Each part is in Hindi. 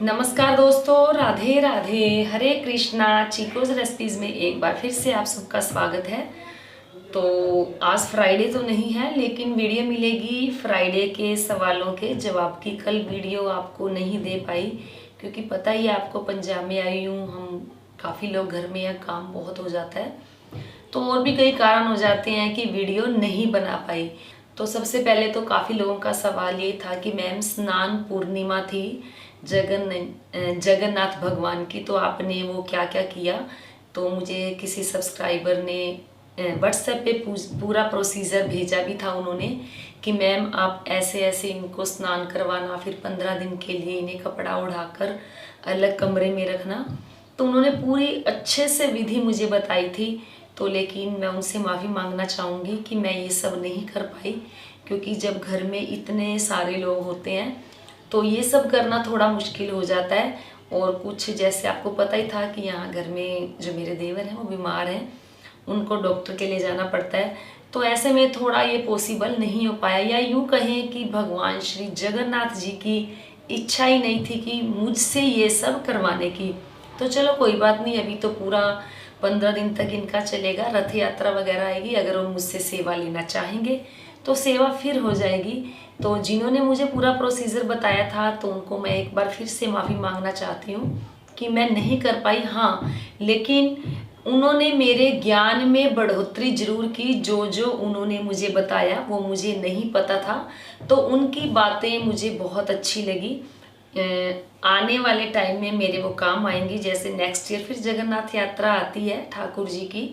नमस्कार दोस्तों, राधे राधे, हरे कृष्णा। चीकोज रेसिपीज़ में एक बार फिर से आप सबका स्वागत है। तो आज फ्राइडे तो नहीं है, लेकिन वीडियो मिलेगी फ्राइडे के सवालों के जवाब की। कल वीडियो आपको नहीं दे पाई क्योंकि पता ही है आपको, पंजाब में आई हूँ, हम काफ़ी लोग घर में, या काम बहुत हो जाता है, तो और भी कई कारण हो जाते हैं कि वीडियो नहीं बना पाई। तो सबसे पहले तो काफ़ी लोगों का सवाल ये था कि मैम, स्नान पूर्णिमा थी जगन्नाथ भगवान की, तो आपने वो क्या क्या किया। तो मुझे किसी सब्सक्राइबर ने व्हाट्सएप पे पूरा प्रोसीजर भेजा भी था उन्होंने कि मैम आप ऐसे ऐसे इनको स्नान करवाना, फिर 15 दिन के लिए इन्हें कपड़ा उड़ाकर अलग कमरे में रखना। तो उन्होंने पूरी अच्छे से विधि मुझे बताई थी। तो लेकिन मैं उनसे माफ़ी मांगना चाहूँगी कि मैं ये सब नहीं कर पाई, क्योंकि जब घर में इतने सारे लोग होते हैं तो ये सब करना थोड़ा मुश्किल हो जाता है। और कुछ जैसे आपको पता ही था कि यहाँ घर में जो मेरे देवर हैं वो बीमार हैं, उनको डॉक्टर के लिए जाना पड़ता है। तो ऐसे में थोड़ा ये पॉसिबल नहीं हो पाया, या यूँ कहें कि भगवान श्री जगन्नाथ जी की इच्छा ही नहीं थी कि मुझसे ये सब करवाने की। तो चलो कोई बात नहीं, अभी तो पूरा 15 दिन तक इनका चलेगा, रथ यात्रा वगैरह आएगी। अगर वो मुझसे सेवा लेना चाहेंगे तो सेवा फिर हो जाएगी। तो जिन्होंने मुझे पूरा प्रोसीजर बताया था तो उनको मैं एक बार फिर से माफ़ी मांगना चाहती हूँ कि मैं नहीं कर पाई। हाँ, लेकिन उन्होंने मेरे ज्ञान में बढ़ोतरी जरूर की। जो जो उन्होंने मुझे बताया वो मुझे नहीं पता था, तो उनकी बातें मुझे बहुत अच्छी लगी। आने वाले टाइम में मेरे वो काम आएंगी। जैसे नेक्स्ट ईयर फिर जगन्नाथ यात्रा आती है ठाकुर जी की,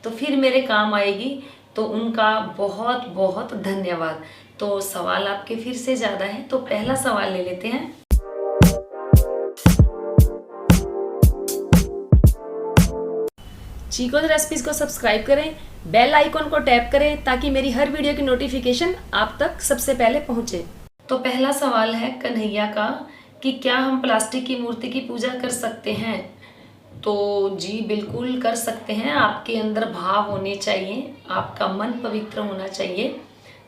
तो फिर मेरे काम आएगी। तो उनका बहुत बहुत धन्यवाद। तो सवाल आपके फिर से ज़्यादा हैं, तो पहला सवाल ले लेते हैं। चीकोज रेसिपीज को सब्सक्राइब करें, बेल आइकॉन को टैप करें ताकि मेरी हर वीडियो की नोटिफिकेशन आप तक सबसे पहले पहुंचे। तो पहला सवाल है कन्हैया का कि क्या हम प्लास्टिक की मूर्ति की पूजा कर सकते हैं। तो जी बिल्कुल कर सकते हैं। आपके अंदर भाव होने चाहिए, आपका मन पवित्र होना चाहिए।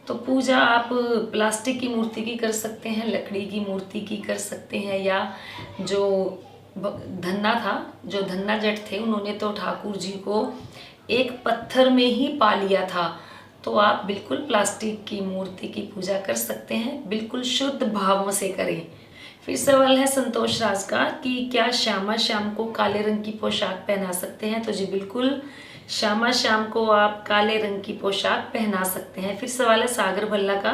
तो पूजा आप प्लास्टिक की मूर्ति की कर सकते हैं, लकड़ी की मूर्ति की कर सकते हैं, या जो धन्ना था, जो धन्ना जट थे, उन्होंने तो ठाकुर जी को एक पत्थर में ही पा लिया था। तो आप बिल्कुल प्लास्टिक की मूर्ति की पूजा कर सकते हैं, बिल्कुल शुद्ध भावों से करें। फिर सवाल है संतोष राज का कि क्या श्यामा श्याम को काले रंग की पोशाक पहना सकते हैं। तो जी बिल्कुल, श्यामा श्याम को आप काले रंग की पोशाक पहना सकते हैं। फिर सवाल है सागर भल्ला का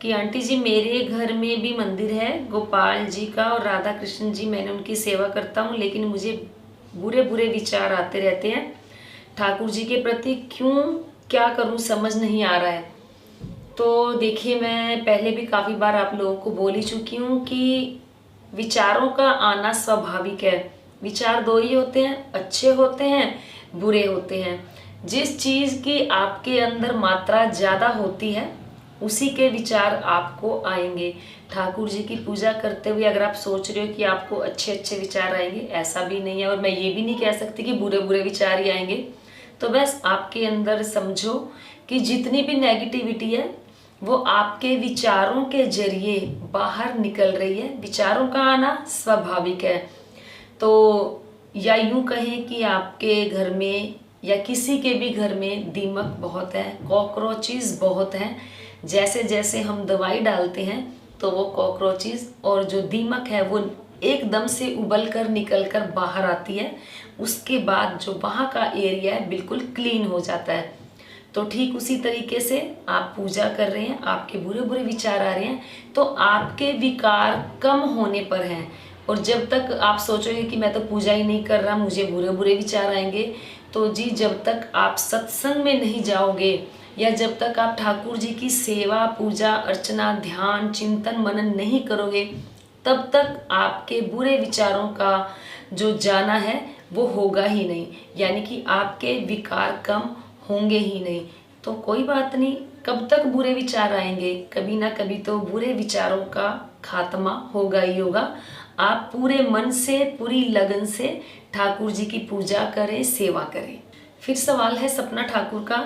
कि आंटी जी, मेरे घर में भी मंदिर है गोपाल जी का और राधा कृष्ण जी, मैंने उनकी सेवा करता हूँ, लेकिन मुझे बुरे बुरे विचार आते रहते हैं ठाकुर जी के प्रति। क्यों, क्या करूँ, समझ नहीं आ रहा है। तो देखिए, मैं पहले भी काफ़ी बार आप लोगों को बोल ही चुकी हूँ कि विचारों का आना स्वाभाविक है। विचार दो ही होते हैं, अच्छे होते हैं, बुरे होते हैं। जिस चीज़ की आपके अंदर मात्रा ज़्यादा होती है उसी के विचार आपको आएंगे। ठाकुर जी की पूजा करते हुए अगर आप सोच रहे हो कि आपको अच्छे अच्छे विचार आएंगे, ऐसा भी नहीं है। और मैं ये भी नहीं कह सकती कि बुरे बुरे विचार ही आएंगे। तो बस आपके अंदर समझो कि जितनी भी नेगेटिविटी है वो आपके विचारों के जरिए बाहर निकल रही है। विचारों का आना स्वाभाविक है। तो या यूं कहें कि आपके घर में या किसी के भी घर में दीमक बहुत है, कॉकरोचेस बहुत हैं। जैसे जैसे हम दवाई डालते हैं तो वो कॉकरोचेस और जो दीमक है वो एकदम से उबल कर निकल कर बाहर आती है। उसके बाद जो वहाँ का एरिया है बिल्कुल क्लीन हो जाता है। तो ठीक उसी तरीके से आप पूजा कर रहे हैं, आपके बुरे बुरे विचार आ रहे हैं, तो आपके विकार कम होने पर हैं। और जब तक आप सोचोगे कि मैं तो पूजा ही नहीं कर रहा, मुझे बुरे बुरे विचार आएंगे, तो जी जब तक आप सत्संग में नहीं जाओगे या जब तक आप ठाकुर जी की सेवा, पूजा, अर्चना, ध्यान, चिंतन, मनन नहीं करोगे, तब तक आपके बुरे विचारों का जो जाना है वो होगा ही नहीं। यानी कि आपके विकार कम होंगे ही नहीं। तो कोई बात नहीं, कब तक बुरे विचार आएंगे, कभी ना कभी तो बुरे विचारों का खात्मा होगा ही होगा। आप पूरे मन से, पूरी लगन से ठाकुर जी की पूजा करें, सेवा करें। फिर सवाल है सपना ठाकुर का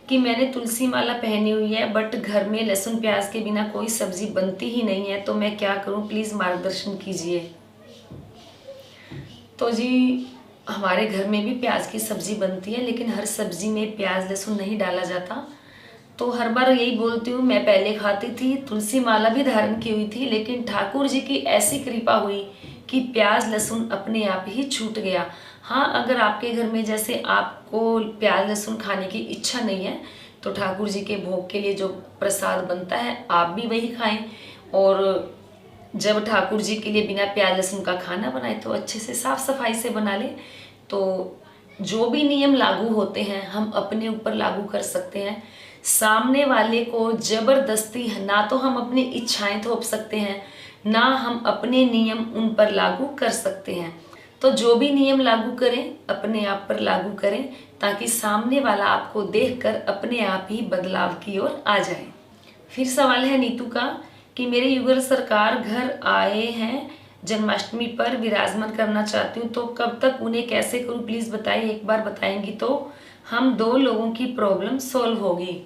कि मैंने तुलसी माला पहनी हुई है बट घर में लहसुन प्याज के बिना कोई सब्जी बनती ही नहीं है, तो मैं क्या करूं, प्लीज़ मार्गदर्शन कीजिए। तो जी हमारे घर में भी प्याज की सब्ज़ी बनती है, लेकिन हर सब्ज़ी में प्याज लहसुन नहीं डाला जाता। तो हर बार यही बोलती हूँ, मैं पहले खाती थी, तुलसी माला भी धारण की हुई थी, लेकिन ठाकुर जी की ऐसी कृपा हुई कि प्याज लहसुन अपने आप ही छूट गया। हाँ, अगर आपके घर में जैसे आपको प्याज लहसुन खाने की इच्छा नहीं है तो ठाकुर जी के भोग के लिए जो प्रसाद बनता है आप भी वही खाएं। और जब ठाकुर जी के लिए बिना प्याज लहसुन का खाना बनाए तो अच्छे से साफ सफाई से बना ले। तो जो भी नियम लागू होते हैं हम अपने ऊपर लागू कर सकते हैं। सामने वाले को जबरदस्ती ना तो हम अपनी इच्छाएं थोप सकते हैं, ना हम अपने नियम उन पर लागू कर सकते हैं। तो जो भी नियम लागू करें अपने आप पर लागू करें, ताकि सामने वाला आपको देखकर अपने आप ही बदलाव की ओर आ जाए। फिर सवाल है नीतू का कि मेरे युगल सरकार घर आए हैं, जन्माष्टमी पर विराजमान करना चाहती हूँ, तो कब तक उन्हें कैसे करूँ प्लीज़ बताइए। एक बार बताएंगी तो हम 2 लोगों की प्रॉब्लम सॉल्व होगी।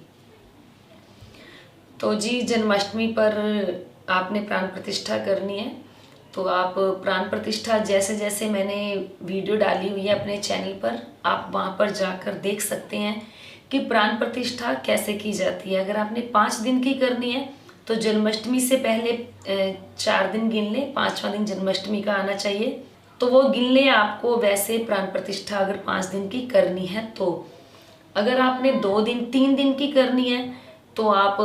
तो जी जन्माष्टमी पर आपने प्राण प्रतिष्ठा करनी है, तो आप प्राण प्रतिष्ठा जैसे जैसे मैंने वीडियो डाली हुई है अपने चैनल पर, आप वहाँ पर जाकर देख सकते हैं कि प्राण प्रतिष्ठा कैसे की जाती है। अगर आपने 5 दिन की करनी है तो जन्माष्टमी से पहले 4 दिन गिन लें, 5वां दिन जन्माष्टमी का आना चाहिए तो वो गिन लें आपको। वैसे प्राण प्रतिष्ठा अगर 5 दिन की करनी है तो, अगर आपने 2 दिन 3 दिन की करनी है तो आप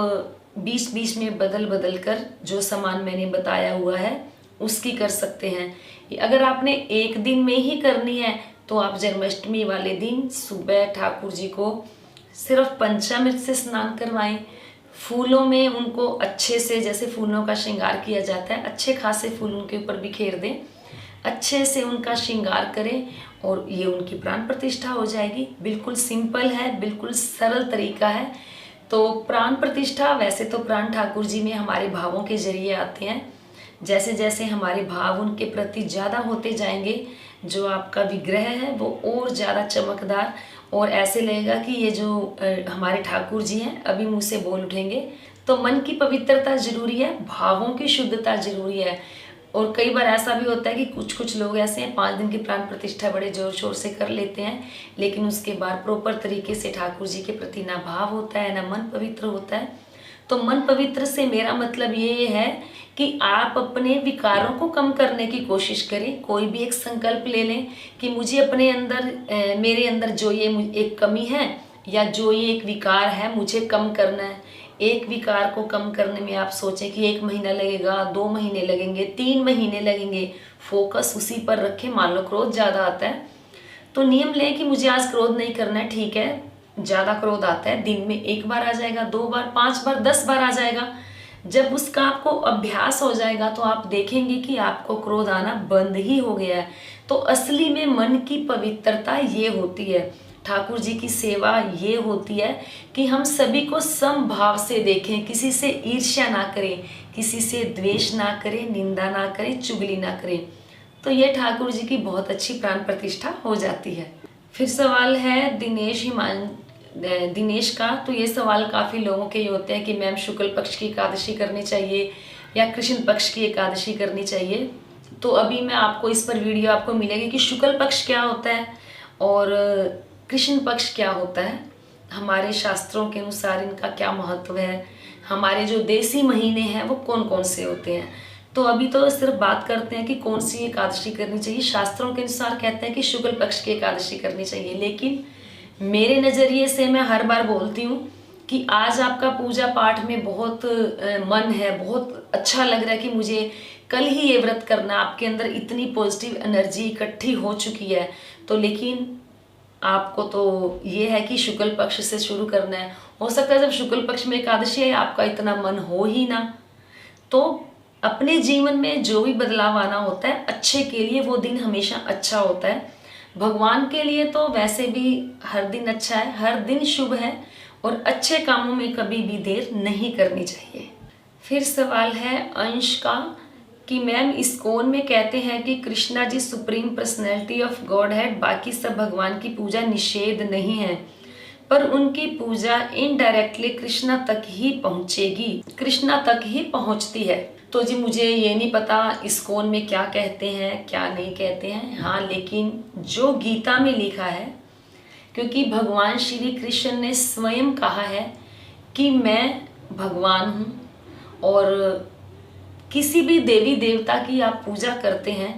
बीच बीच में बदल बदल कर जो सामान मैंने बताया हुआ है उसकी कर सकते हैं। अगर आपने 1 दिन में ही करनी है तो आप जन्माष्टमी वाले दिन सुबह ठाकुर जी को सिर्फ पंचामृत से स्नान करवाएं, फूलों में उनको अच्छे से, जैसे फूलों का श्रृंगार किया जाता है, अच्छे खासे फूल उनके ऊपर बिखेर दें, अच्छे से उनका श्रृंगार करें और ये उनकी प्राण प्रतिष्ठा हो जाएगी। बिल्कुल सिंपल है, बिल्कुल सरल तरीका है। तो प्राण प्रतिष्ठा, वैसे तो प्राण ठाकुर जी में हमारे भावों के जरिए आते हैं। जैसे जैसे हमारे भाव उनके प्रति ज़्यादा होते जाएंगे, जो आपका विग्रह है वो और ज़्यादा चमकदार, और ऐसे लगेगा कि ये जो हमारे ठाकुर जी हैं अभी मुँह से बोल उठेंगे। तो मन की पवित्रता जरूरी है, भावों की शुद्धता जरूरी है। और कई बार ऐसा भी होता है कि कुछ लोग ऐसे हैं 5 दिन की प्राण प्रतिष्ठा बड़े जोर शोर से कर लेते हैं, लेकिन उसके बाद प्रॉपर तरीके से ठाकुर जी के प्रति ना भाव होता है, ना मन पवित्र होता है। तो मन पवित्र से मेरा मतलब ये है कि आप अपने विकारों को कम करने की कोशिश करें। कोई भी एक संकल्प ले लें कि मुझे अपने अंदर मेरे अंदर जो ये एक कमी है या जो ये एक विकार है मुझे कम करना है। एक विकार को कम करने में आप सोचें कि 1 महीना लगेगा, 2 महीने लगेंगे, 3 महीने लगेंगे, फोकस उसी पर रखें। मान लो क्रोध ज़्यादा आता है तो नियम लें कि मुझे आज क्रोध नहीं करना है। ठीक है, ज़्यादा क्रोध आता है, दिन में 1 बार आ जाएगा, 2 बार, 5 बार, 10 बार आ जाएगा। जब उसका आपको अभ्यास हो जाएगा तो आप देखेंगे कि आपको क्रोध आना बंद ही हो गया है। तो असली में मन की पवित्रता ये होती है, ठाकुर जी की सेवा ये होती है कि हम सभी को समभाव से देखें, किसी से ईर्ष्या ना करें, किसी से द्वेष ना करें, निंदा ना करें, चुगली ना करें। तो ये ठाकुर जी की बहुत अच्छी प्राण प्रतिष्ठा हो जाती है। फिर सवाल है दिनेश का। तो ये सवाल काफ़ी लोगों के ये होते हैं कि मैम शुक्ल पक्ष की एकादशी करनी चाहिए या कृष्ण पक्ष की एकादशी करनी चाहिए। तो अभी मैं आपको इस पर वीडियो आपको मिलेगी कि शुक्ल पक्ष क्या होता है और कृष्ण पक्ष क्या होता है, हमारे शास्त्रों के अनुसार इनका क्या महत्व है, हमारे जो देसी महीने हैं वो कौन कौन से होते हैं। तो अभी तो सिर्फ बात करते हैं कि कौन सी एकादशी करनी चाहिए। शास्त्रों के अनुसार कहते हैं कि शुक्ल पक्ष की एकादशी करनी चाहिए, लेकिन मेरे नज़रिए से मैं हर बार बोलती हूँ कि आज आपका पूजा पाठ में बहुत मन है, बहुत अच्छा लग रहा है कि मुझे कल ही ये व्रत करना, आपके अंदर इतनी पॉजिटिव एनर्जी इकट्ठी हो चुकी है, तो लेकिन आपको तो ये है कि शुक्ल पक्ष से शुरू करना है। हो सकता है जब शुक्ल पक्ष में एकादशी है आपका इतना मन हो ही ना। तो अपने जीवन में जो भी बदलाव आना होता है अच्छे के लिए, वो दिन हमेशा अच्छा होता है। भगवान के लिए तो वैसे भी हर दिन अच्छा है, हर दिन शुभ है, और अच्छे कामों में कभी भी देर नहीं करनी चाहिए। फिर सवाल है अंश का कि मैम इस्कॉन में कहते हैं कि Krishna ji supreme personality of God है, बाकी सब भगवान की पूजा निषेध नहीं है, पर उनकी पूजा इनडायरेक्टली कृष्णा तक ही पहुंचेगी, कृष्णा तक ही पहुंचती है। तो जी मुझे ये नहीं पता इस्कॉन में क्या कहते हैं क्या नहीं कहते हैं, हाँ लेकिन जो गीता में लिखा है, क्योंकि भगवान श्री कृष्ण ने स्वयं कहा है कि मैं भगवान हूँ, और किसी भी देवी देवता की आप पूजा करते हैं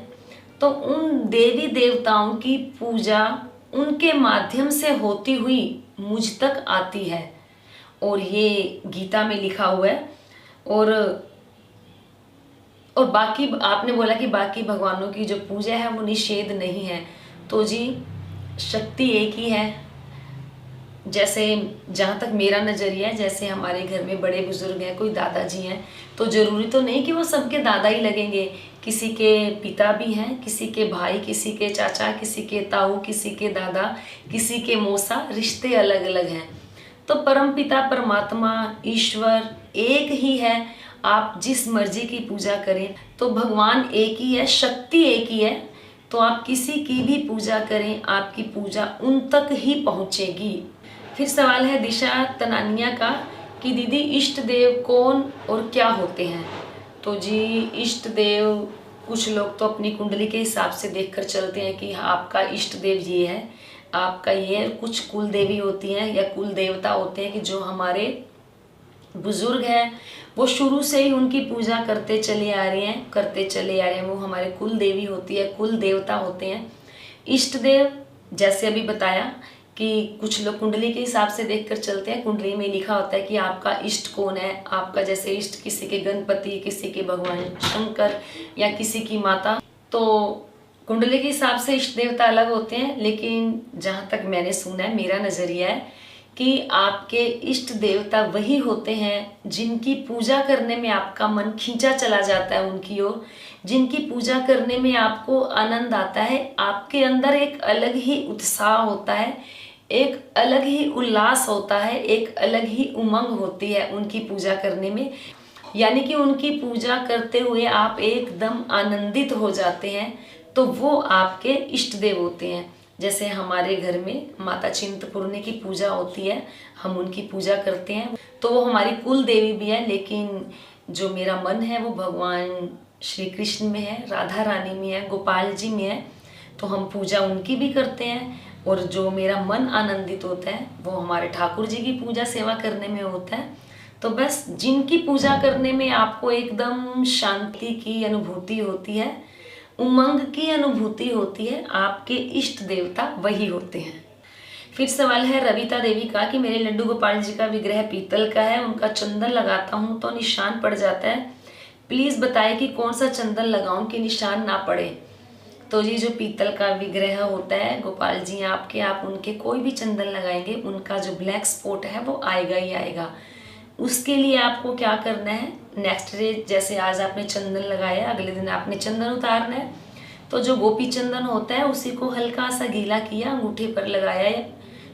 तो उन देवी देवताओं की पूजा उनके माध्यम से होती हुई मुझ तक आती है, और ये गीता में लिखा हुआ है। और बाकी आपने बोला कि बाकी भगवानों की जो पूजा है वो निषेध नहीं है, तो जी शक्ति एक ही है। जैसे जहाँ तक मेरा नज़रिया है, जैसे हमारे घर में बड़े बुजुर्ग हैं, कोई दादाजी हैं, तो ज़रूरी तो नहीं कि वो सबके दादा ही लगेंगे, किसी के पिता भी हैं, किसी के भाई, किसी के चाचा, किसी के ताऊ, किसी के दादा, किसी के मौसा, रिश्ते अलग अलग हैं। तो परमपिता परमात्मा ईश्वर एक ही है। आप जिस मर्जी की पूजा करें तो भगवान एक ही है, शक्ति एक ही है, तो आप किसी की भी पूजा करें आपकी पूजा उन तक ही पहुँचेगी। फिर सवाल है दिशा तनानिया का कि दीदी इष्ट देव कौन और क्या होते हैं। तो जी इष्ट देव कुछ लोग तो अपनी कुंडली के हिसाब से देखकर चलते हैं कि आपका इष्ट देव ये है, आपका ये है। कुछ कुल देवी होती हैं या कुल देवता होते हैं कि जो हमारे बुजुर्ग हैं वो शुरू से ही उनकी पूजा करते चले आ रहे हैं, वो हमारे कुल देवी होती है, कुल देवता होते हैं। इष्ट देव जैसे अभी बताया कि कुछ लोग कुंडली के हिसाब से देखकर चलते हैं, कुंडली में लिखा होता है कि आपका इष्ट कौन है, आपका जैसे इष्ट किसी के गणपति, किसी के भगवान शंकर या किसी की माता, तो कुंडली के हिसाब से इष्ट देवता अलग होते हैं। लेकिन जहाँ तक मैंने सुना है, मेरा नज़रिया है कि आपके इष्ट देवता वही होते हैं जिनकी पूजा करने में आपका मन खींचा चला जाता है उनकी ओर, जिनकी पूजा करने में आपको आनंद आता है, आपके अंदर एक अलग ही उत्साह होता है, एक अलग ही उल्लास होता है, एक अलग ही उमंग होती है उनकी पूजा करने में। यानी कि उनकी पूजा करते हुए आप एकदम आनंदित हो जाते हैं, तो वो आपके इष्ट देव होते हैं। जैसे हमारे घर में माता चिंतपूर्णी की पूजा होती है, हम उनकी पूजा करते हैं, तो वो हमारी कुल देवी भी है। लेकिन जो मेरा मन है वो भगवान श्री कृष्ण में है, राधा रानी में है, गोपाल जी में है, तो हम पूजा उनकी भी करते हैं। और जो मेरा मन आनंदित होता है वो हमारे ठाकुर जी की पूजा सेवा करने में होता है। तो बस जिनकी पूजा करने में आपको एकदम शांति की अनुभूति होती है, उमंग की अनुभूति होती है, आपके इष्ट देवता वही होते हैं। फिर सवाल है रविता देवी का कि मेरे लड्डू गोपाल जी का विग्रह पीतल का है, उनका चंदन लगाता हूँ तो निशान पड़ जाता है, प्लीज़ बताएं कि कौन सा चंदन लगाऊं कि निशान ना पड़े। तो ये जो पीतल का विग्रह होता है गोपाल जी आपके, आप उनके कोई भी चंदन लगाएंगे उनका जो ब्लैक स्पॉट है वो आएगा ही आएगा। उसके लिए आपको क्या करना है, नेक्स्ट डे जैसे आज आपने चंदन लगाया, अगले दिन आपने चंदन उतारना है, तो जो गोपी चंदन होता है उसी को हल्का सा गीला किया, अंगूठे पर लगाया,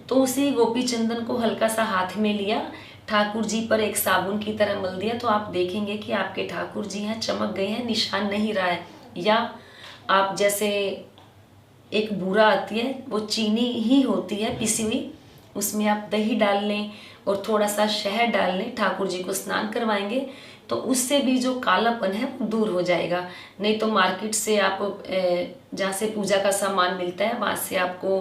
तो उसी गोपी चंदन को हल्का सा हाथ में लिया, ठाकुर जी पर एक साबुन की तरह मल दिया, तो आप देखेंगे कि आपके ठाकुर जी हैं, चमक गए हैं, निशान नहीं रहा है। या आप जैसे एक बूरा आती है, वो चीनी ही होती है पिसी हुई, उसमें आप दही डाल लें और थोड़ा सा शहद डाल लें, ठाकुर जी को स्नान करवाएंगे तो उससे भी जो कालापन है वो दूर हो जाएगा। नहीं तो मार्केट से आप जहाँ से पूजा का सामान मिलता है वहाँ से आपको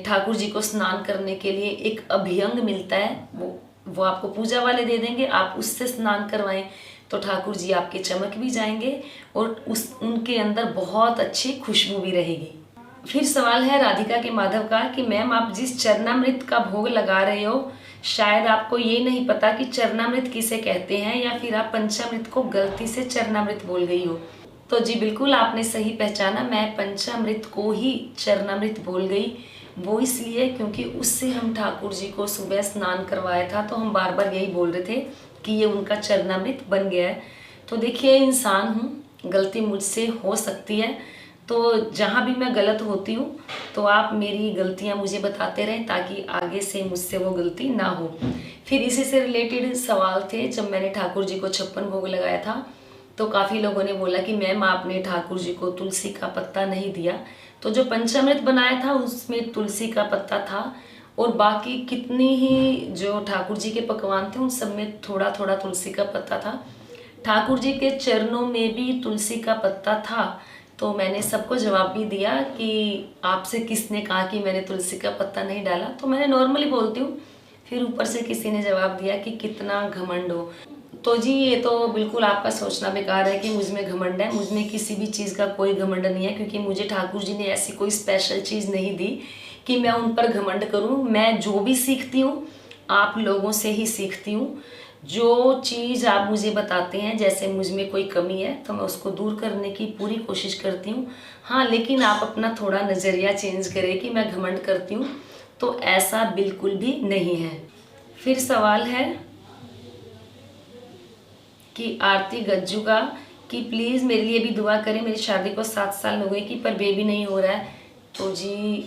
ठाकुर जी को स्नान करने के लिए एक अभ्यंग मिलता है, वो आपको पूजा वाले दे देंगे, आप उससे स्नान करवाएं तो ठाकुर जी आपके चमक भी जाएंगे और उनके अंदर बहुत अच्छी खुशबू भी रहेगी। फिर सवाल है राधिका के माधव का कि मैम आप जिस चरणामृत का भोग लगा रहे हो शायद आपको ये नहीं पता कि चरणामृत किसे कहते हैं, या फिर आप पंचामृत को गलती से चरणामृत बोल गई हो। तो जी बिल्कुल आपने सही पहचाना, मैं पंचामृत को ही चरणामृत बोल गई। वो इसलिए क्योंकि उससे हम ठाकुर जी को सुबह स्नान करवाया था, तो हम बार बार यही बोल रहे थे कि ये उनका चरणामृत बन गया है। तो देखिए इंसान हूँ, गलती मुझसे हो सकती है, तो जहाँ भी मैं गलत होती हूँ तो आप मेरी गलतियाँ मुझे बताते रहें ताकि आगे से मुझसे वो गलती ना हो। फिर इसी से रिलेटेड सवाल थे, जब मैंने ठाकुर जी को 56 भोग लगाया था तो काफ़ी लोगों ने बोला कि मैम आपने ठाकुर जी को तुलसी का पत्ता नहीं दिया। तो जो पंचामृत बनाया था उसमें तुलसी का पत्ता था और बाकी कितनी ही जो ठाकुर जी के पकवान थे उन सब में थोड़ा थोड़ा तुलसी का पत्ता था। ठाकुर जी के चरणों में भी तुलसी का पत्ता था। तो मैंने सबको जवाब भी दिया कि आपसे किसने कहा कि मैंने तुलसी का पत्ता नहीं डाला, तो मैंने नॉर्मली बोलती हूँ। फिर ऊपर से किसी ने जवाब दिया कि कितना घमंड हो। तो जी ये तो बिल्कुल आपका सोचना बेकार है कि मुझ में घमंड है। मुझ में किसी भी चीज़ का कोई घमंड नहीं है, क्योंकि मुझे ठाकुर जी ने ऐसी कोई स्पेशल चीज़ नहीं दी कि मैं उन पर घमंड करूं। मैं जो भी सीखती हूँ आप लोगों से ही सीखती हूँ। जो चीज़ आप मुझे बताते हैं, जैसे मुझ में कोई कमी है तो मैं उसको दूर करने की पूरी कोशिश करती हूँ। हाँ, लेकिन आप अपना थोड़ा नज़रिया चेंज करें कि मैं घमंड करती हूँ, तो ऐसा बिल्कुल भी नहीं है। फिर सवाल है कि आरती गज्जू का कि प्लीज़ मेरे लिए भी दुआ करें, मेरी शादी को 7 साल हो गए कि पर बेबी नहीं हो रहा है। तो जी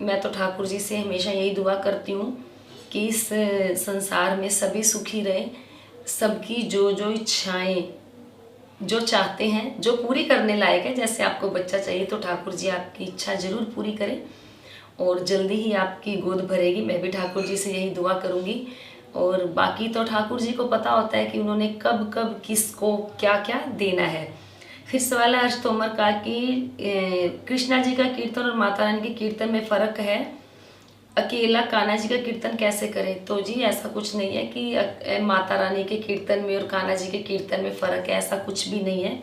मैं तो ठाकुर जी से हमेशा यही दुआ करती हूँ कि इस संसार में सभी सुखी रहें, सबकी जो जो इच्छाएं जो चाहते हैं, जो पूरी करने लायक है। जैसे आपको बच्चा चाहिए तो ठाकुर जी आपकी इच्छा ज़रूर पूरी करें और जल्दी ही आपकी गोद भरेगी। मैं भी ठाकुर जी से यही दुआ करूँगी। और बाकी तो ठाकुर जी को पता होता है कि उन्होंने कब कब किसको क्या क्या देना है। फिर सवाल है हर्ष तोमर का कि कृष्णा जी का कीर्तन और माता रानी के कीर्तन में फ़र्क है, अकेला कान्हा जी का कीर्तन कैसे करें। तो जी ऐसा कुछ नहीं है कि माता रानी के कीर्तन में और कान्हा जी के कीर्तन में फ़र्क है, ऐसा कुछ भी नहीं है।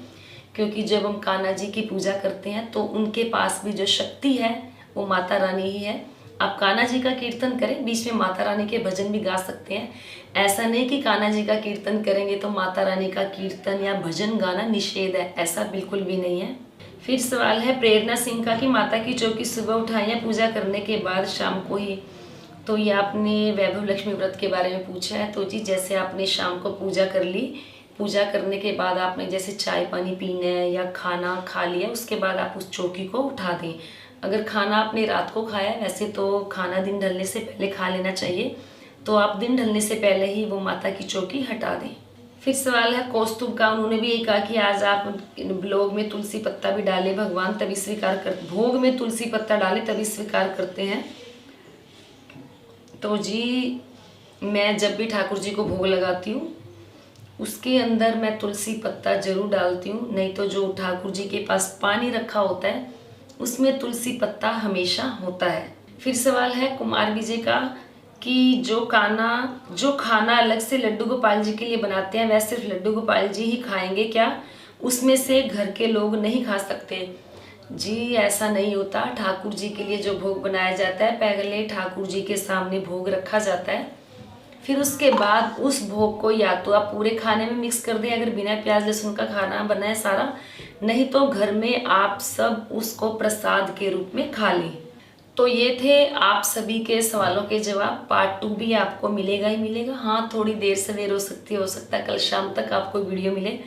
क्योंकि जब हम कान्हा जी की पूजा करते हैं तो उनके पास भी जो शक्ति है वो माता रानी ही है। आप कान्हा जी का कीर्तन करें, बीच में माता रानी के भजन भी गा सकते हैं। ऐसा नहीं कि कान्हा जी का कीर्तन करेंगे तो माता रानी का कीर्तन या भजन गाना निषेध है, ऐसा बिल्कुल भी नहीं है। फिर सवाल है प्रेरणा सिंह का कि माता की चौकी सुबह उठाएं या पूजा करने के बाद शाम को ही। तो ये आपने वैभव लक्ष्मी व्रत के बारे में पूछा है। तो जी जैसे आपने शाम को पूजा कर ली, पूजा करने के बाद आपने जैसे चाय पानी पीना है या खाना खा लिया, उसके बाद आप उस चौकी को उठा दें। अगर खाना आपने रात को खाया, वैसे तो खाना दिन ढलने से पहले खा लेना चाहिए, तो आप दिन ढलने से पहले ही वो माता की चौकी हटा दें। फिर सवाल है कौस्तुभ का, उन्होंने भी यही कहा कि आज आप ब्लॉग में तुलसी पत्ता भी डालें, भगवान तभी स्वीकार कर, भोग में तुलसी पत्ता डालें तभी स्वीकार करते हैं। तो जी मैं जब भी ठाकुर जी को भोग लगाती हूँ उसके अंदर मैं तुलसी पत्ता जरूर डालती हूँ, नहीं तो जो ठाकुर जी के पास पानी रखा होता है उसमें तुलसी पत्ता हमेशा होता है। फिर सवाल है कुमार विजय का कि जो खाना अलग से लड्डू गोपाल जी के लिए बनाते हैं वह सिर्फ लड्डू गोपाल जी ही खाएंगे क्या, उसमें से घर के लोग नहीं खा सकते। जी ऐसा नहीं होता। ठाकुर जी के लिए जो भोग बनाया जाता है, पहले ठाकुर जी के सामने भोग रखा जाता है, फिर उसके बाद उस भोग को या तो आप पूरे खाने में मिक्स कर दें, अगर बिना प्याज लहसुन का खाना बनाए सारा, नहीं तो घर में आप सब उसको प्रसाद के रूप में खा लें। तो ये थे आप सभी के सवालों के जवाब। पार्ट 2 भी आपको मिलेगा ही मिलेगा। हाँ, थोड़ी देर से देर हो सकती है, हो सकता है कल शाम तक आपको वीडियो मिले,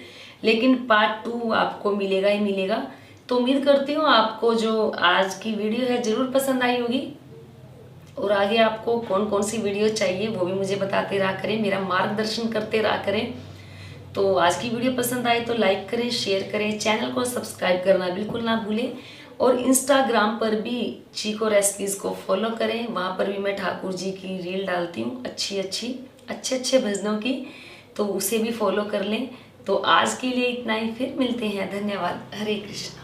लेकिन पार्ट 2 आपको मिलेगा ही मिलेगा। तो उम्मीद करती हूँ आपको जो आज की वीडियो है ज़रूर पसंद आई होगी, और आगे आपको कौन कौन सी वीडियो चाहिए वो भी मुझे बताते रहा करें, मेरा मार्गदर्शन करते रहा करें। तो आज की वीडियो पसंद आए तो लाइक करें, शेयर करें, चैनल को सब्सक्राइब करना बिल्कुल ना भूलें, और इंस्टाग्राम पर भी चीको रेसिपीज़ को फॉलो करें। वहाँ पर भी मैं ठाकुर जी की रील डालती हूँ अच्छे भजनों की, तो उसे भी फॉलो कर लें। तो आज के लिए इतना ही, फिर मिलते हैं। धन्यवाद। हरे कृष्णा।